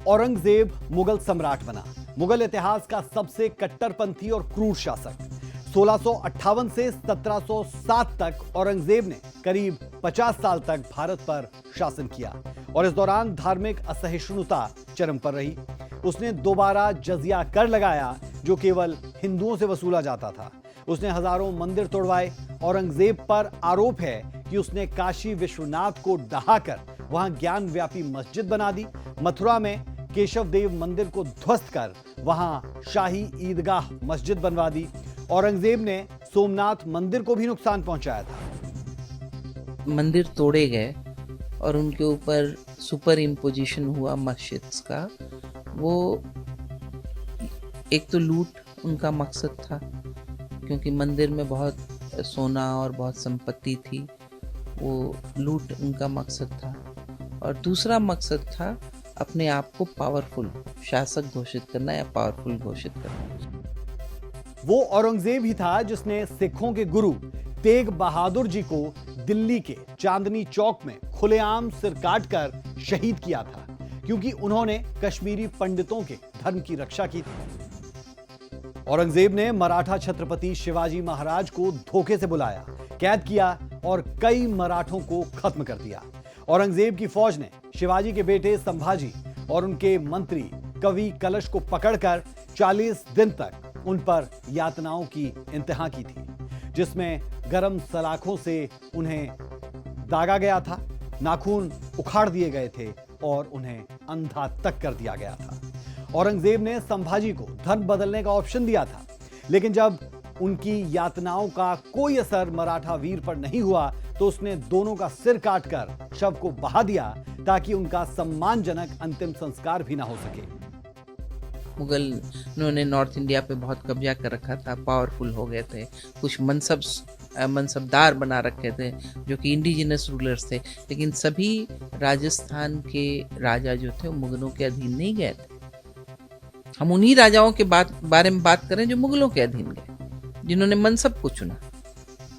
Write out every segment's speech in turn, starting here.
औरंगजेब मुगल सम्राट बना। मुगल इतिहास का सबसे कट्टरपंथी और क्रूर शासक। 1658 से 1707 तक औरंगजेब ने करीब 50 साल तक भारत पर शासन किया और इस दौरान धार्मिक असहिष्णुता चरम पर रही। उसने दोबारा जजिया कर लगाया जो केवल हिंदुओं से वसूला जाता था। उसने हजारों मंदिर तोड़वाए। औरंगजेब पर आरोप है कि उसने काशी विश्वनाथ को ढहाकर वहां ज्ञान व्यापी मस्जिद बना दी। मथुरा में केशव देव मंदिर को ध्वस्त कर वहां शाही ईदगाह मस्जिद बनवा दी। औरंगजेब ने सोमनाथ मंदिर को भी नुकसान पहुंचाया था। मंदिर तोड़े गए और उनके ऊपर सुपर इम्पोजिशन हुआ मस्जिद का। वो एक तो लूट उनका मकसद था, क्योंकि मंदिर में बहुत सोना और बहुत संपत्ति थी, वो लूट उनका मकसद था। और दूसरा मकसद था अपने आप को पावरफुल शासक घोषित करना या पावरफुल घोषित करना। वो औरंगजेब ही था जिसने सिखों के गुरु तेग बहादुर जी को दिल्ली के चांदनी चौक में खुलेआम सिर काटकर शहीद किया था, क्योंकि उन्होंने कश्मीरी पंडितों के धर्म की रक्षा की थी। औरंगजेब ने मराठा छत्रपति शिवाजी महाराज को धोखे से बुलाया, कैद किया और कई मराठों को खत्म कर दिया। औरंगजेब की फौज ने शिवाजी के बेटे संभाजी और उनके मंत्री कवि कलश को पकड़कर 40 दिन तक उन पर यातनाओं की इंतहा की थी, जिसमें गरम सलाखों से उन्हें दागा गया था, नाखून उखाड़ दिए गए थे और उन्हें अंधा तक कर दिया गया था। औरंगजेब ने संभाजी को धर्म बदलने का ऑप्शन दिया था, लेकिन जब उनकी यातनाओं का कोई असर मराठा वीर पर नहीं हुआ तो उसने दोनों का सिर काटकर शव को बहा दिया ताकि उनका सम्मानजनक अंतिम संस्कार भी ना हो सके। मुगल उन्होंने नॉर्थ इंडिया पे बहुत कब्जा कर रखा था, पावरफुल हो गए थे, कुछ मनसबदार बना रखे थे जो कि इंडिजिनस रूलर्स थे, लेकिन सभी राजस्थान के राजा जो थे वो मुगलों के अधीन नहीं गए थे। हम उन्हीं राजाओं के बारे में बात करें जो मुगलों के अधीन गए, जिन्होंने मनसब को चुना।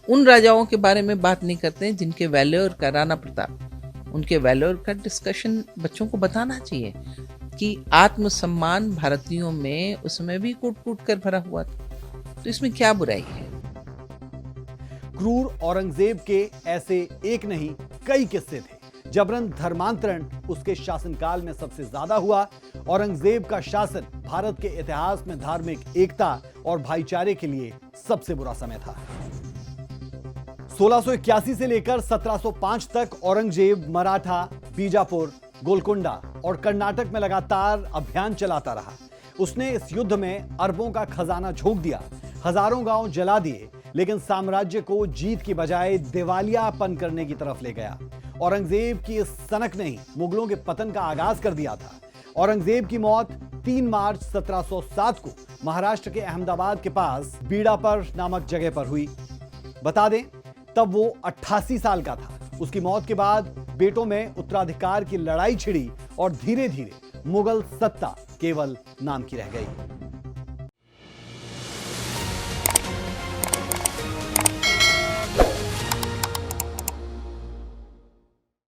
उन राजाओं के बारे में बात नहीं करते हैं जिनके वैल्योर का, राणा प्रताप, उनके वैल्योर का डिस्कशन बच्चों को बताना चाहिए कि आत्मसम्मान भारतीयों में उसमें भी कूट कूट कर भरा हुआ था, तो इसमें क्या बुराई है। क्रूर औरंगजेब के ऐसे एक नहीं कई किस्से थे। जबरन धर्मांतरण उसके शासनकाल में सबसे ज्यादा हुआ। औरंगजेब का शासन भारत के इतिहास में धार्मिक एकता और भाईचारे के लिए सबसे बुरा समय था। 1681 से लेकर 1705 तक औरंगजेब मराठा, बीजापुर, गोलकुंडा और कर्नाटक में लगातार अभियान चलाता रहा। उसने इस युद्ध में अरबों का खजाना झोंक दिया, हजारों गांव जला दिए, लेकिन साम्राज्य को जीत की बजाय दिवालियापन करने की तरफ ले गया। औरंगजेब की इस सनक ने ही मुगलों के पतन का आगाज कर दिया था। औरंगजेब की मौत 3 मार्च 1707 को महाराष्ट्र के अहमदाबाद के पास बीड़ापर नामक जगह पर हुई। बता दें, तब वो 88 साल का था। उसकी मौत के बाद बेटों में उत्तराधिकार की लड़ाई छिड़ी और धीरे धीरे मुगल सत्ता केवल नाम की रह गई।